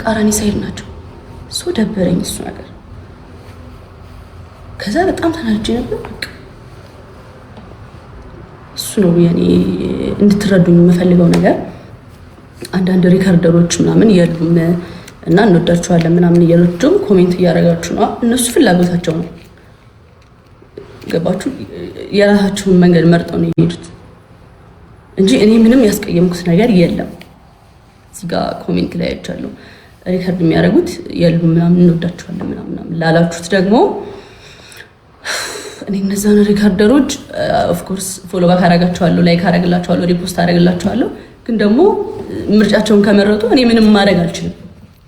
ቃራኒ ሳይድ ናቸው። ሶ ደበረኝ እሱ ነገር። ከዛ በጣም ተናድጄ ነበር። በቃ እሱ ነው ያኔ እንድትረዱኝ የምፈልገው ነገር። አንዳንድ ሪከርደሮች ምናምን የሉም እና እንወዳቸዋለን ምናምን እያላችሁ ኮሜንት እያደረጋችሁ ነው። እነሱ ፍላጎታቸው ነው። ገባችሁ? የራሳቸውን መንገድ መርጠው ነው የሄዱት እንጂ እኔ ምንም ያስቀየምኩት ነገር የለም። እዚህ ጋር ኮሜንት ላይ አይቻለሁ ሪከርድ የሚያደርጉት የሉም ምናምን እንወዳቸዋለን ምናምን ላላችሁት ደግሞ እኔ እነዛን ሪከርደሮች ኦፍ ኮርስ ፎሎ ባክ አደርጋቸዋለሁ፣ ላይክ አደርግላቸዋለሁ፣ ሪፖስት አደርግላቸዋለሁ። ግን ደግሞ ምርጫቸውን ከመረጡ እኔ ምንም ማድረግ አልችልም።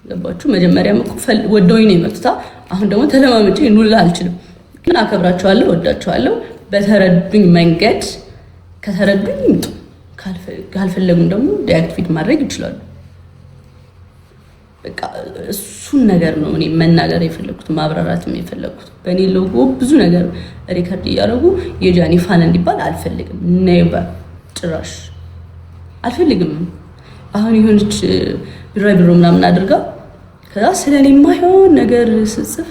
ገባችሁ? መጀመሪያም እኮ ወደውኝ ነው የመጡት። አሁን ደግሞ ተለማምጬ ኑላ አልችልም። ግን አከብራቸዋለሁ፣ ወዳቸዋለሁ። በተረዱኝ መንገድ ከተረዱኝ ይምጡ፣ ካልፈለጉም ደግሞ ዲአክቲቬት ማድረግ ይችላሉ። በቃ እሱን ነገር ነው እኔ መናገር የፈለኩት ማብራራትም የፈለኩት። በእኔ ሎጎ ብዙ ነገር ሪከርድ እያደረጉ የጃኒ ፋን እንዲባል አልፈልግም። ኔቨር ጭራሽ አልፈልግም። አሁን የሆነች ቢራቢሮ ምናምን አድርጋ ከዛ ስለኔ የማይሆን ነገር ስጽፍ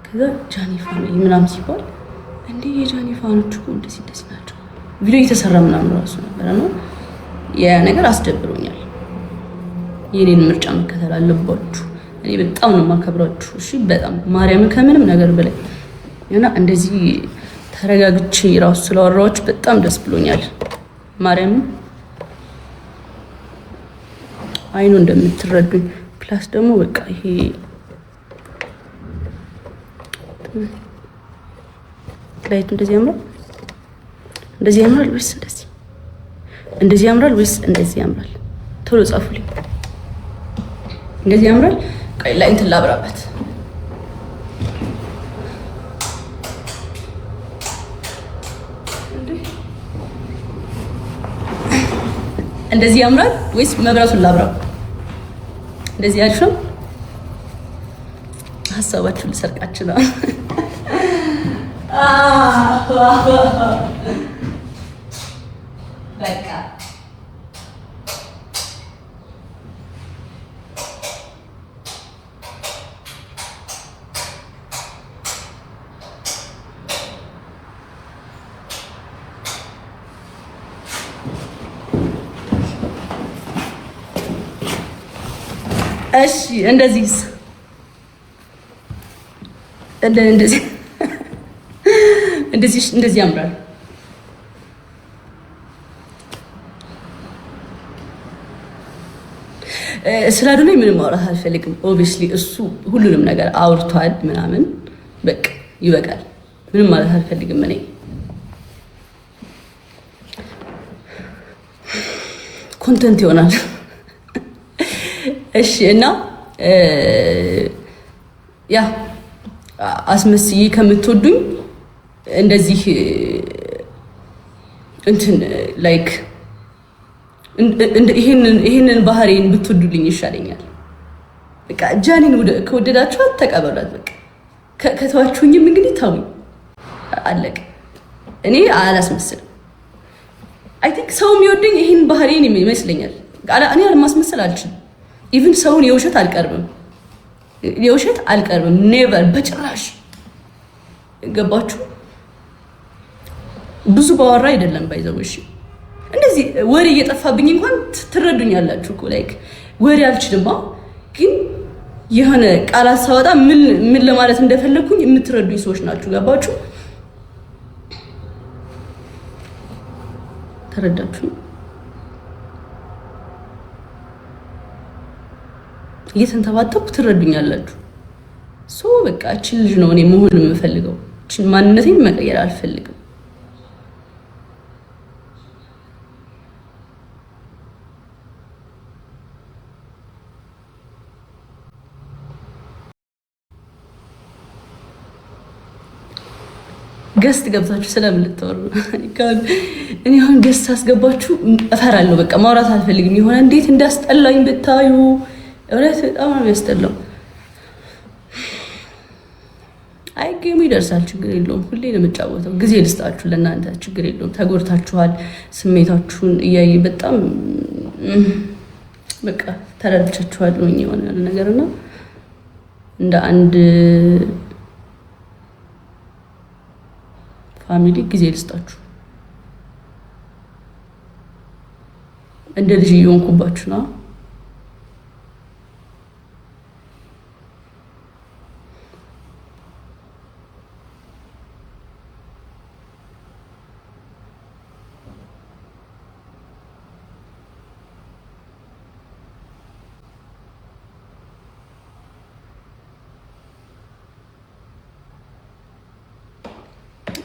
ከዛ ጃኒ ፋን ምናምን ሲባል እንዴ የጃኒ ፋኖች እኮ እንደዚህ ናቸው። ቪዲዮ እየተሰራ ምናምን ራሱ ነበር ነው ያ ነገር አስደብሮኛል። የኔን ምርጫ መከተል አለባችሁ። እኔ በጣም ነው የማከብራችሁ። እሺ በጣም ማርያምን ከምንም ነገር በላይ እና እንደዚህ ተረጋግቼ ራሱ ስለወራዎች በጣም ደስ ብሎኛል። ማርያምን አይኑ እንደምትረዱኝ ፕላስ ደግሞ በቃ ይሄ ላይት እንደዚህ ያምራል፣ እንደዚህ ያምራል ወይስ እንደዚህ ያምራል ወይስ እንደዚህ ያምራል? ቶሎ ጻፉልኝ። እንደዚህ ያምራል። ቀይ ላይ እንትን ላብራበት። እንደዚህ ያምራል ወይስ መብራቱን ላብራው? እንደዚህ አሪፍ ነው። ሀሳባችሁ ልሰርቃችሁ ነው። በቃ እሺ እንደዚህ እንደዚህ ያምራል። ስላዱ ላይ ምንም ማውራት አልፈልግም። ኦብቪስሊ እሱ ሁሉንም ነገር አውርቷል ምናምን በቃ ይበቃል። ምንም ማለት አልፈልግም እኔ ኮንተንት ይሆናል። እሺ እና ያ አስመስዬ ከምትወዱኝ እንደዚህ እንትን ላይክ ይሄንን ባህሪን ብትወዱልኝ ይሻለኛል። በቃ ጃኒን ከወደዳችኋት ተቀበሏት። በቃ ከተዋችሁኝም እንግዲህ ተውኝ፣ አለቀ። እኔ አላስመስልም። አይ ቲንክ ሰው የሚወደኝ ይሄን ባህሪን ይመስለኛል። እኔ አለማስመሰል አልችልም። ኢቭን ሰውን የውሸት አልቀርብም። ኔቨር በጭራሽ። ገባችሁ? ብዙ ባወራ አይደለም ባይዘው። እሺ እንደዚህ ወሬ እየጠፋብኝ እንኳን ትረዱኛላችሁ እኮ ላይክ ወሬ አልችልም። ግን የሆነ ቃላት ሳወጣ ምን ለማለት እንደፈለኩኝ የምትረዱኝ ሰዎች ናችሁ። ገባችሁ? ተረዳችሁ? እየተንተባተብኩ ትረዱኛላችሁ። ሶ በቃ እቺ ልጅ ነው እኔ መሆን የምፈልገው። እቺ ማንነቴን መቀየር አልፈልግም። ገስት ገብታችሁ ስለምን ልትወሩ? እኔ አሁን ገስት አስገባችሁ እፈራለሁ። በቃ ማውራት አልፈልግም። የሆነ እንዴት እንዳስጠላኝ ብታዩ። እውነት በጣም ነው የሚያስጠላው። አይ ጌሙ ይደርሳል፣ ችግር የለውም። ሁሌ ነው የምጫወተው። ጊዜ ልስጣችሁ ለእናንተ፣ ችግር የለውም። ተጎድታችኋል። ስሜታችሁን እያየ በጣም በቃ ተረድቻችኋለሁ የሆነ ነገርና እንደ አንድ ፋሚሊ ጊዜ ልስጣችሁ። እንደ ልጅ እየሆንኩባችሁ ነው።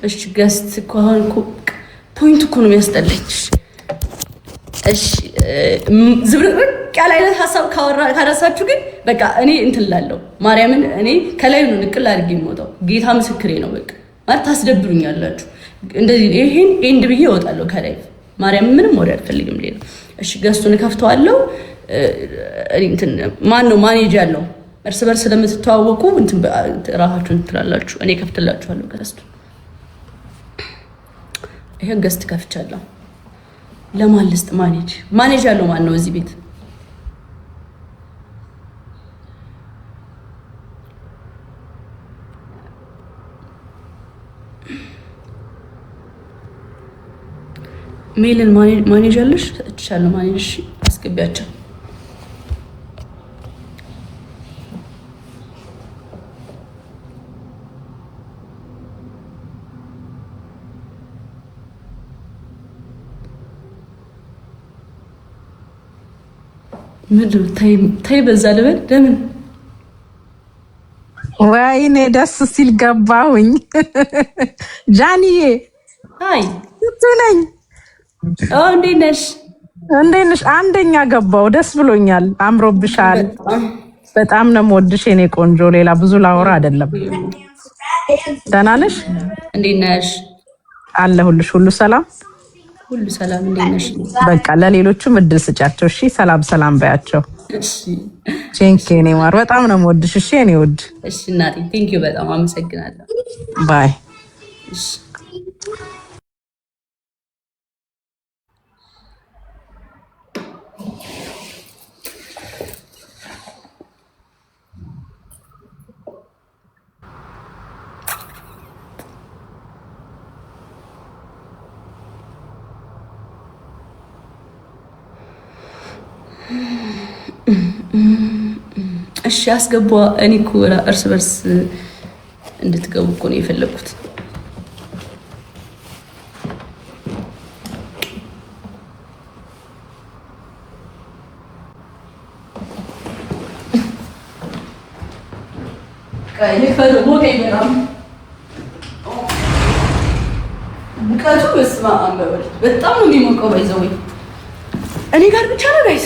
እሺ ገስት ከሆነ ፖይንት እኮ ነው የሚያስጠላኝ። እሺ ዝብርቅ ያለ አይነት ሀሳብ ካረሳችሁ ግን በቃ እኔ እንትን እላለሁ። ማርያምን እኔ ከላይ ነው ንቅል አድርጌ የምወጣው። ጌታ ምስክሬ ነው። በቃ ማለት ታስደብሩኛላችሁ። እንደዚህ ይሄን ኤንድ ብዬ እወጣለሁ ከላይ። ማርያም ምንም ወሬ አልፈልግም ሌላ። እሺ ገስቱን ከፍተዋለሁ። እንትን ማን ነው ማኔጅ ያለው? እርስ በርስ ስለምትተዋወቁ እንትን ራሳችሁን ትላላችሁ። እኔ ከፍትላችኋለሁ ገስቱ። ይሄ ገስት ከፍቻለሁ። ለማን ልስጥ? ማኔጅ ያለው ማን ነው እዚህ ቤት? ሜልን ማኔጅ ያለሽ ሰጥቻለሁ። ማኔጅ እሺ፣ አስገቢያቸው። ምንድን ታይ በዛ ልበል። ለምን ወይኔ ደስ ሲል ገባሁኝ። ጃኒዬ አይ እቱ ነኝ። እንዴት ነሽ? አንደኛ ገባው። ደስ ብሎኛል። አምሮብሻል። በጣም ነው የምወድሽ የኔ ቆንጆ። ሌላ ብዙ ላወራ አይደለም። ደህና ነሽ? እንዴት ነሽ? አለሁልሽ። ሁሉ ሰላም ሁሉ ሰላም። እንዴት ነሽ? በቃ ለሌሎቹም እድል ስጫቸው። እሺ ሰላም በያቸው። እሺ ቼንክ የኔ ማር በጣም ነው የምወድሽ። እሺ የኔ ውድ። እሺ እናቴ ቴንክ ዩ በጣም አመሰግናለሁ። ባይ። እሺ እሺ አስገባ። እኔ እኮ እርስ በርስ እንድትገቡ እኮ ነው የፈለኩት። ሙቀቱ በስመ አብ በጣም ነው የሚሞቀው። ባይዘው እኔ ጋር ብቻ ነው ጋይስ፣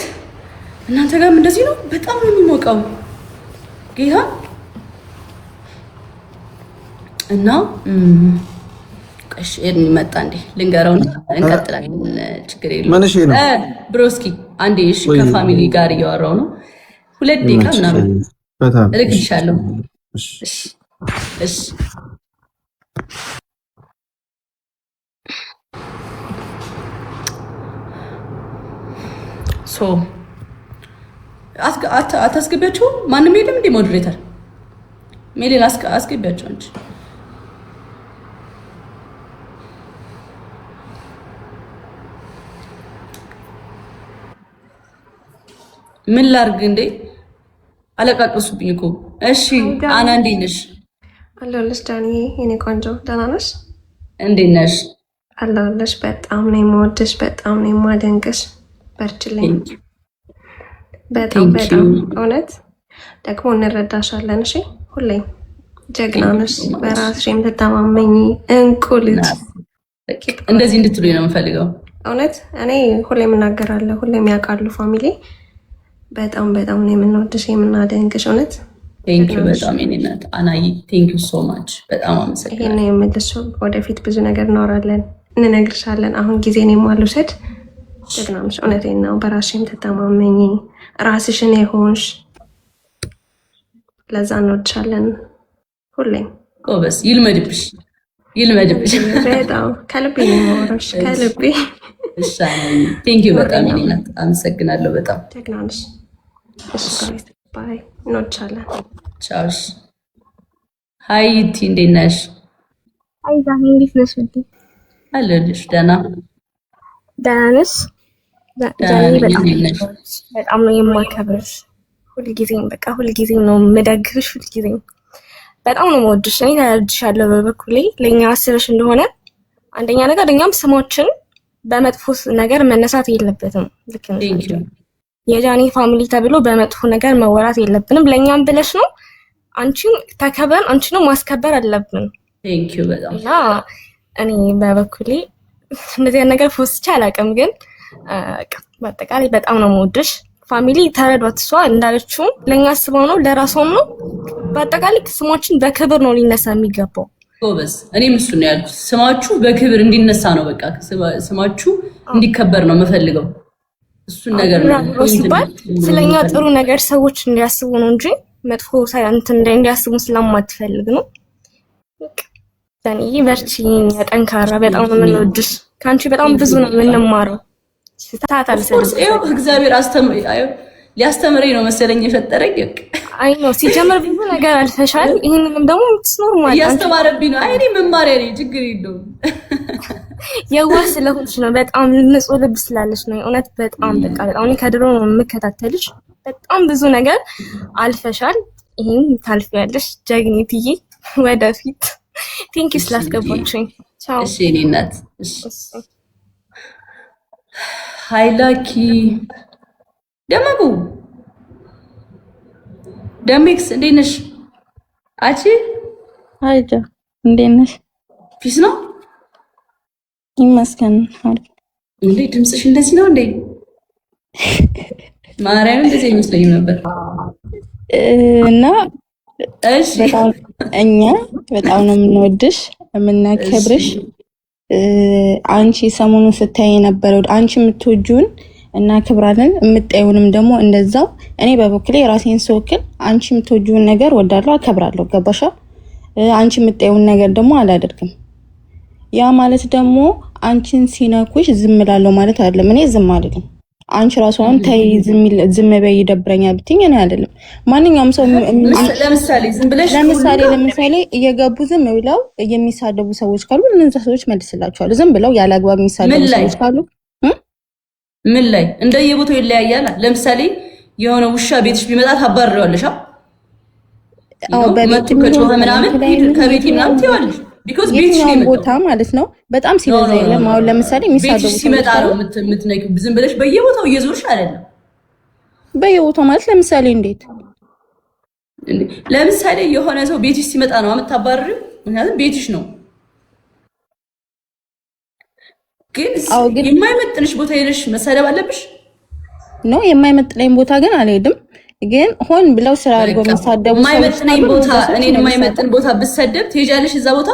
እናንተ ጋርም እንደዚህ ነው? በጣም ነው የሚሞቀው ጌታ እና ቀሽ ኤርኒ መጣ እንዴ ልንገረው እንቀጥላለን። ችግር የለውም ብሮስኪ አንዴ። እሺ ከፋሚሊ ጋር እያወራው ነው። 2 ደቂቃ ምናምን እልክልሻለሁ። እሺ እሺ ሶ አታስገቢያቸው። ማንም የለም እንዴ ሞዴሬተር? ሜሌን አስገቢያቸው እንጂ ምን ላርግ እንዴ? አለቃቀሱብኝ እኮ። እሺ አና እንዴት ነሽ? አለሁልሽ ዳኒ የኔ ቆንጆ። ደህና ነሽ? እንዴት ነሽ? አለሁልሽ። በጣም ነው የምወድሽ፣ በጣም ነው የማደንቅሽ። በርችልኝ። በጣም እውነት ደግሞ እንረዳሻለን። እሺ ሁሌም ጀግና ነሽ፣ በራስሽ የምትተማመኝ እንቁ ልጅ። እንደዚህ እንድትሉኝ ነው የምፈልገው። እውነት እኔ ሁሌም እናገራለሁ፣ ሁሌም ያውቃሉ ፋሚሊ። በጣም ነው የምንወድሽ የምናደንቅሽ። እውነት ቴንኪው በጣም የኔ እናት አናይ፣ ቴንኪው ሶ ማች። በጣም አመሰግናለሁ። ይሄን የምልሽ ወደፊት ብዙ ነገር እናወራለን፣ እንነግርሻለን። አሁን ጊዜን የማልውሰድ ጀግና ነሽ። እውነቴን ነው። በራስሽ የምትተማመኝ ራስሽን የሆንሽ፣ ለዛ እንወድሻለን ሁሌም። ጎበዝ። ይልመድብሽ። በጣም ከልቤ ነው የማወራሽ፣ ከልቤ። ቴንኪው በጣም የኔ እናት አመሰግናለሁ። በጣም ጀግና ነሽ። እሺ ጋይስ ባይ እንወድሻለን። ቻውሽ። ሃይ ዩቲ እንዴት ነሽ? አይ ዛሬ እንዴት ነሽ? አለሁልሽ። ደህና ነሽ? ዛሬ በጣም ነው የማከብርሽ። ሁልጊዜም ነው የምደግፍሽ። ሁልጊዜም በጣም ነው የምወድሽ። እኔ ተረድሻለሁ በበኩሌ ለእኛ አስበሽ እንደሆነ። አንደኛ ነገር እኛም ስማችን በመጥፎ ነገር መነሳት የለበትም። ልክ ነሽ። የጃኒ ፋሚሊ ተብሎ በመጥፎ ነገር መወራት የለብንም። ለእኛም ብለሽ ነው። አንቺም ተከብረን አንቺንም ማስከበር አለብን። ቴንኪው በጣም እና እኔ በበኩሌ እንደዚህ ነገር ፎስቼ አላውቅም፣ ግን በአጠቃላይ በጣም ነው የምወድሽ። ፋሚሊ ተረዷት። እሷ እንዳለችው ለእኛ አስበው ነው ለራሷም ነው። በአጠቃላይ ስማችን በክብር ነው ሊነሳ የሚገባው። ጎበዝ። እኔም እሱን ነው ያልኩት። ስማችሁ በክብር እንዲነሳ ነው። በቃ ስማችሁ እንዲከበር ነው የምፈልገው። እሱን ነገር ነው ሲባል ስለኛ ጥሩ ነገር ሰዎች እንዲያስቡ ነው እንጂ መጥፎ ሳይንት እንዲያስቡ ስለማትፈልግ ነው። ዳኒ በርቺ፣ ጠንካራ። በጣም ነው የምንወድሽ። ካንቺ በጣም ብዙ ነው የምንማረው። ስታታል እግዚአብሔር ሊያስተምረኝ ነው መሰለኝ የፈጠረኝ። አይ ነው ሲጀምር ብዙ ነገር አልፈሻል። ይሄንንም ደግሞ ምትስኖር ማለት ያስተማረብኝ ነው። አይ እኔ መማሪያ ነኝ፣ ችግር የለውም። የዋህ ስለሆንሽ ነው። በጣም ንጹህ ልብ ስላለሽ ነው። እውነት በጣም በጣም ከድሮ ነው የምከታተልሽ። በጣም ብዙ ነገር አልፈሻል። ይሄን ታልፊያለሽ ጀግኒትዬ። ወደፊት ቴንክ ዩ ስላስገባችኝ። ቻው። እሺ እኔ እናት። እሺ ሃይላኪ ደመጉ ደሜክስ እንዴት ነሽ? አቺ አይጃ እንዴት ነሽ? ፒስ ነው ይመስገን። እንዴ ድምፅሽ እንደዚህ ነው እንዴ? ማርያም እንደዚህ አይመስለኝም ነበር። እና እሺ እኛ በጣም ነው የምንወድሽ የምናከብርሽ። አንቺ ሰሞኑን ስታይ የነበረው አንቺ የምትወጂውን እናከብራለን፣ የምታዩንም ደግሞ እንደዛው። እኔ በበኩሌ ራሴን ስወክል አንቺ የምትወጂውን ነገር ወዳለሁ፣ አከብራለሁ። ገባሻ? አንቺ የምታዩውን ነገር ደግሞ አላደርግም። ያ ማለት ደግሞ አንቺን ሲነኩሽ ዝም እላለሁ ማለት አይደለም። እኔ ዝም አይደለም። አንቺ ራስዋን ተይ ዝም በይ ይደብረኛል ብትኝ እኔ አይደለም። ማንኛውም ሰው ለምሳሌ ዝም ብለሽ ለምሳሌ እየገቡ ዝም ብለው የሚሳደቡ ሰዎች ካሉ እነዛ ሰዎች መልስላቸዋለሁ። ዝም ብለው ያለ አግባብ የሚሳደቡ ሰዎች ካሉ ምን ላይ እንደየቦታው ይለያያል። ለምሳሌ የሆነ ውሻ ቤትሽ ቢመጣ ታባርሪዋለሽ። አዎ በቤት ከጮኸ ምናምን ከቤት ምናምን ትይዋለሽ። ቢኮዝ ቤትሽ ነው ቦታ ማለት ነው። በጣም ሲበዛ የለም። አሁን ለምሳሌ የሚሳደቡ ሲመጣ ነው የምትነቂው። ዝም ብለሽ በየቦታው እየዞርሽ አይደለም። በየቦታው ማለት ለምሳሌ እንዴት? ለምሳሌ የሆነ ሰው ቤትሽ ሲመጣ ነው የምታባርሪው፣ ምክንያቱም ቤትሽ ነው። ግን የማይመጥንሽ ቦታ ሄደሽ መሳደብ አለብሽ ነው? የማይመጥነኝ ቦታ ግን አልሄድም። ግን ሆን ብለው ስራ አድርገው የሚሳደቡ ሰዎች የማይመጥነኝ ቦታ እኔን የማይመጥን ቦታ ብሰደብ ትሄጃለሽ እዛ ቦታ?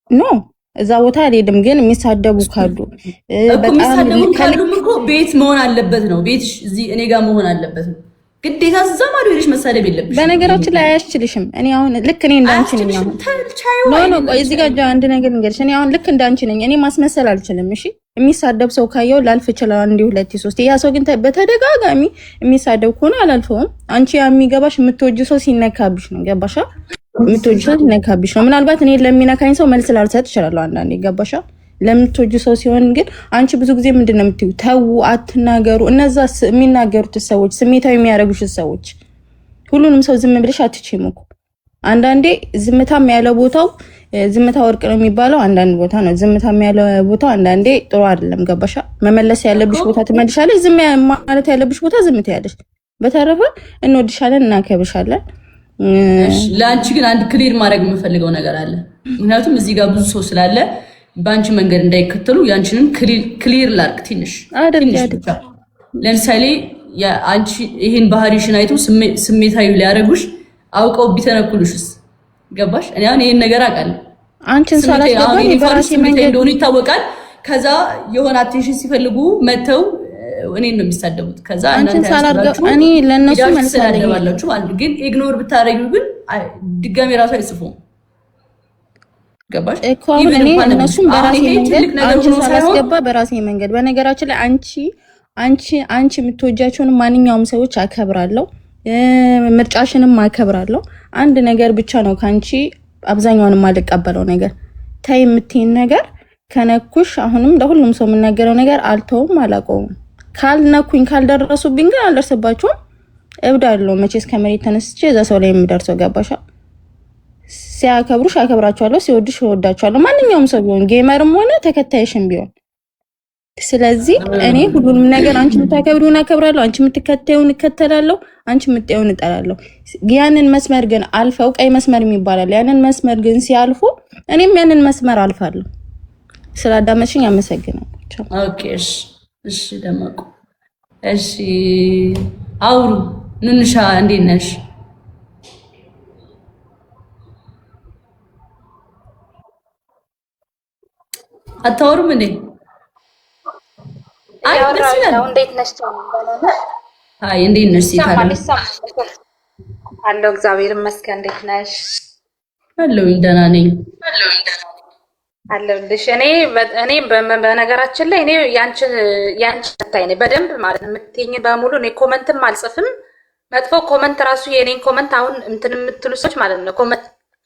ኖ እዛ ቦታ አልሄድም። ግን የሚሳደቡ ካሉ ካሉም እኮ ቤት መሆን አለበት ነው። ቤትሽ እዚህ እኔ ጋር መሆን አለበት ነው። ግዴታ እዛ ማዶ ሄደሽ መሳደብ የለብሽ። በነገራችን ላይ አያስችልሽም። እኔ አሁን ልክ እኔ እንዳንቺ ነኝ። አሁን ቆይ እዚህ ጋር አንድ ነገር እንገርሽ። እኔ አሁን ልክ እንዳንቺ ነኝ። እኔ ማስመሰል አልችልም። እሺ የሚሳደብ ሰው ካየው ላልፍ ይችላል፣ አንዴ ሁለቴ ሶስቴ። ያ ሰው ግን በተደጋጋሚ የሚሳደብ ከሆነ አላልፈውም። አንቺ የሚገባሽ የምትወጂው ሰው ሲነካብሽ ነው። ገባሻ? የምትወጂው ሰው ሲነካብሽ ነው። ምናልባት እኔ ለሚነካኝ ሰው መልስ ላልሰጥ እችላለሁ አንዳንዴ። ገባሻ? ለምትወጂው ሰው ሲሆን ግን አንቺ ብዙ ጊዜ ምንድነው የምትይው? ተው አትናገሩ። እነዛ የሚናገሩት ሰዎች ስሜታዊ የሚያደርጉሽ ሰዎች ሁሉንም ሰው ዝም ብለሽ አትችይም እኮ። አንዳንዴ ዝምታም ያለ ቦታው ዝምታ ወርቅ ነው የሚባለው። አንዳንድ ቦታ ነው ዝምታም ያለ ቦታው አንዳንዴ ጥሩ አይደለም። ገባሻ? መመለስ ያለብሽ ቦታ ትመልሻለሽ፣ ዝም ማለት ያለብሽ ቦታ ዝም ትያለሽ። በተረፈ እንወድሻለን፣ እናከብርሻለን። ለአንቺ ግን አንድ ክሊር ማድረግ የምፈልገው ነገር አለ። ምክንያቱም እዚህ ጋር ብዙ ሰው ስላለ በአንቺ መንገድ እንዳይከተሉ ያንቺንም ክሊር ላርክ ትንሽ ብቻ። ለምሳሌ አንቺ ይሄን ባህሪሽን አይቶ ስሜታዊ ሊያረጉሽ አውቀው ቢተነኩሉሽስ? ገባሽ? እኔ አሁን ይሄን ነገር አውቃለሁ። አንቺን ሳላስገባ በራሴ መንገድ እንደሆነ ይታወቃል። ከዛ የሆነ አቴንሽን ሲፈልጉ መተው እኔን ነው የሚሳደቡት። ከዛ አንቺን ሳላስገባ እኔ ለነሱ መልሳለሁ ማለት ግን ኢግኖር ብታረጊው ግን ድጋሜ ራሱ አይጽፉም። ገባሽ? እኔ እነሱም በራሴ መንገድ አንቺን ሳላስገባ በራሴ መንገድ። በነገራችን ላይ አንቺ አንቺ የምትወጃቸውን ማንኛውም ሰዎች አከብራለሁ፣ ምርጫሽንም አከብራለሁ። አንድ ነገር ብቻ ነው ካንቺ አብዛኛውን የማልቀበለው ነገር ታይ የምትይን ነገር ከነኩሽ አሁንም ለሁሉም ሰው የምናገረው ነገር አልተውም አላቆምም። ካልነኩኝ ካልደረሱብኝ ግን አልደርስባቸውም። እብዳለሁ መቼስ ከመሬት ተነስቼ እዛ ሰው ላይ የሚደርሰው ገባሻ? ሲያከብሩሽ አከብራቸዋለሁ፣ ሲወድሽ እወዳቸዋለሁ። ማንኛውም ሰው ቢሆን ጌመርም ሆነ ተከታይሽም ቢሆን። ስለዚህ እኔ ሁሉንም ነገር አንቺ የምታከብሪውን አከብራለሁ፣ አንቺ የምትከታዩን እከተላለሁ፣ አንቺ የምትጠዩን እጠላለሁ። ያንን መስመር ግን አልፈው ቀይ መስመር የሚባላል ያንን መስመር ግን ሲያልፉ እኔም ያንን መስመር አልፋለሁ። ስላዳመጥሽኝ አመሰግናለሁ። ኦኬ እሺ ደመቁ እሺ አውሩ ኑንሻ እንዴት ነሽ? አታወሩም እንዴ? አይ ደስ ይላል። እንዴት ነሽ? አይ እንዴት ነሽ? አለሁ እግዚአብሔር ይመስገን። እንዴት ነሽ? አለሁኝ ደህና ነኝ። አለሁልሽ። እኔ በነገራችን ላይ እኔ ያንቺ ተታይ ነኝ በደንብ ማለት ነው። የምትይኝ በሙሉ እኔ ኮመንትም አልጽፍም። መጥፎ ኮመንት ራሱ የኔን ኮመንት አሁን እንትን የምትሉ ሰዎች ማለት ነው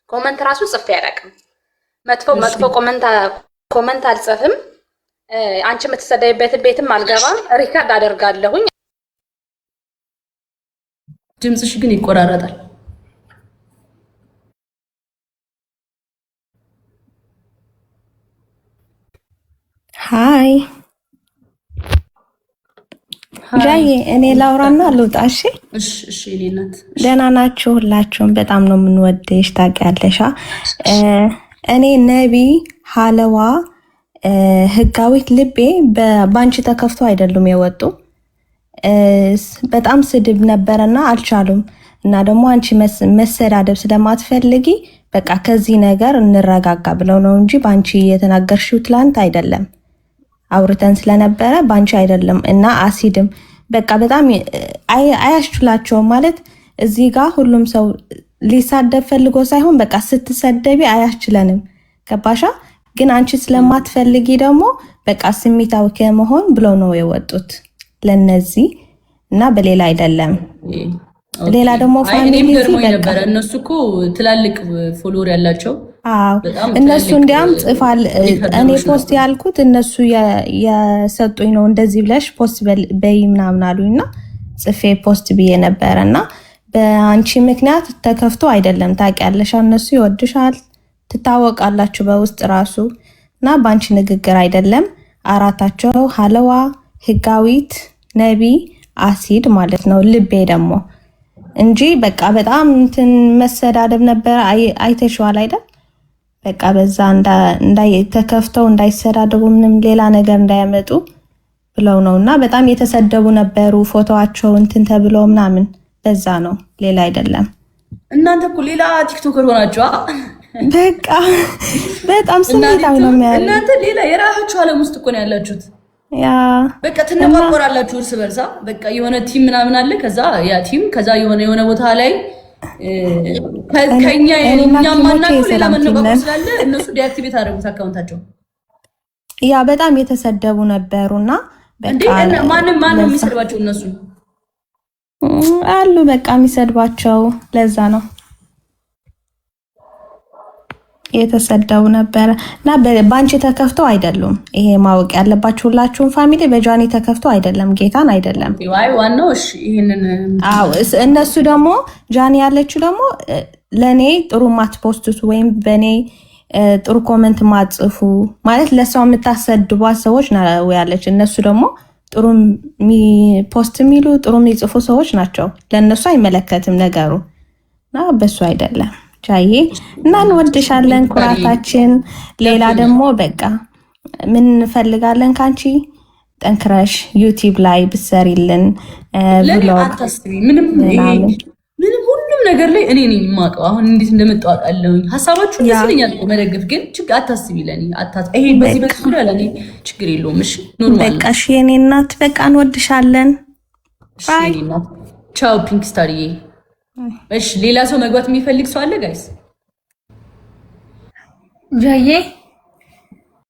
ኮመንት ራሱ ጽፌ አላውቅም። መጥፎ ኮመንት አልጽፍም። አንቺ የምትሰደይበት ቤትም አልገባም። ሪካርድ አደርጋለሁኝ። ድምፅሽ ግን ይቆራረጣል። ሃይ ጃዬ፣ እኔ ላውራና ልውጣ። እሺ እሺ እኔ እናት ደህና ናችሁ? ሁላችሁም በጣም ነው የምንወድሽ ታውቂያለሽ። እኔ ነቢ ሀለዋ ህጋዊት ልቤ በባንቺ ተከፍቶ አይደሉም የወጡ በጣም ስድብ ነበረና አልቻሉም። እና ደግሞ አንቺ መሰዳደብ ስለማትፈልጊ በቃ ከዚህ ነገር እንረጋጋ ብለው ነው እንጂ ባንቺ የተናገርሽው ትላንት አይደለም አውርተን ስለነበረ ባንቺ አይደለም። እና አሲድም በቃ በጣም አያስችላቸውም ማለት እዚህ ጋር ሁሉም ሰው ሊሳደብ ፈልጎ ሳይሆን በቃ ስትሰደቢ አያስችለንም። ገባሻ? ግን አንቺ ስለማትፈልጊ ደግሞ በቃ ስሜታዊ ከመሆን ብለው ነው የወጡት ለነዚህ እና በሌላ አይደለም። ሌላ ደግሞ ፋሚሊ ነበረ እነሱ እኮ ትላልቅ ፎሎወር ያላቸው እነሱ እንዲያም ጽፋል። እኔ ፖስት ያልኩት እነሱ የሰጡኝ ነው እንደዚህ ብለሽ ፖስት በይ ምናምን አሉኝና ጽፌ ፖስት ብዬ ነበረ እና በአንቺ ምክንያት ተከፍቶ አይደለም ታውቂያለሽ። እነሱ ይወድሻል፣ ትታወቃላችሁ በውስጥ ራሱ እና በአንቺ ንግግር አይደለም። አራታቸው ሀለዋ፣ ህጋዊት፣ ነቢ፣ አሲድ ማለት ነው ልቤ ደግሞ እንጂ በቃ በጣም እንትን መሰዳደብ ነበር። አይተሽዋል አይደል? በቃ በዛ ተከፍተው እንዳይሰዳደቡ ምንም ሌላ ነገር እንዳያመጡ ብለው ነው እና በጣም የተሰደቡ ነበሩ። ፎቶዋቸው እንትን ተብሎ ምናምን በዛ ነው፣ ሌላ አይደለም። እናንተ እኮ ሌላ ቲክቶከር ሆናችሁ በቃ በጣም ስሜታዊ ነው የሚያደርገው። እናንተ ሌላ የራሳችሁ ዓለም ውስጥ እኮ ነው ያላችሁት። ያ በቃ ትነቋቆራላችሁ እርስ በርሳ። በቃ የሆነ ቲም ምናምን አለ፣ ከዛ ያ ቲም ከዛ የሆነ ቦታ ላይ ከኛ እኛም ማናውቀው ሌላ መነቋቆር ስላለ እነሱ ዲአክቲቬት አደረጉት አካውንታቸው። ያ በጣም የተሰደቡ ነበሩና በቃ ማንም የሚሰድባቸው እነሱ አሉ። በቃ የሚሰድባቸው ለዛ ነው የተሰደቡ ነበረ እና ባንቺ ተከፍተው አይደሉም። ይሄ ማወቅ ያለባችሁ ሁላችሁም ፋሚሊ፣ በጃኒ ተከፍተው አይደለም፣ ጌታን አይደለም። ዋይ ዋናው እሺ። ይሄንን እነሱ ደግሞ ጃኒ ያለችው ደግሞ ለኔ ጥሩ ማትፖስቱት ወይም በኔ ጥሩ ኮሜንት ማጽፉ ማለት ለሰው የምታሰድቧት ሰዎች ነው ያለች። እነሱ ደግሞ ጥሩ ፖስት የሚሉ ጥሩ የሚጽፉ ሰዎች ናቸው። ለነሱ አይመለከትም ነገሩ እና በሱ አይደለም። ቻዬ እና እንወድሻለን፣ ኩራታችን። ሌላ ደግሞ በቃ ምን እንፈልጋለን ካንቺ ጠንክረሽ ዩቲዩብ ላይ ብትሰሪልን ብሎግ ምንም ሁሉም ነገር ላይ እኔ ነኝ የማውቀው። አሁን እንዴት እንደመጣሁ አውቃለሁ። ሀሳባችሁ ደስ ይለኛል እኮ መደገፍ፣ ግን ችግር አታስቢ ለኔ ይሄ በዚህ ሁሉ ለኔ ችግር የለውም። እሺ ኖርማል በቃ እሺ የኔ እናት በቃ እንወድሻለን። ባይ ቻው ፒንክ ስታርዬ። እሺ ሌላ ሰው መግባት የሚፈልግ ሰው አለ ጋይስ? ጃዬ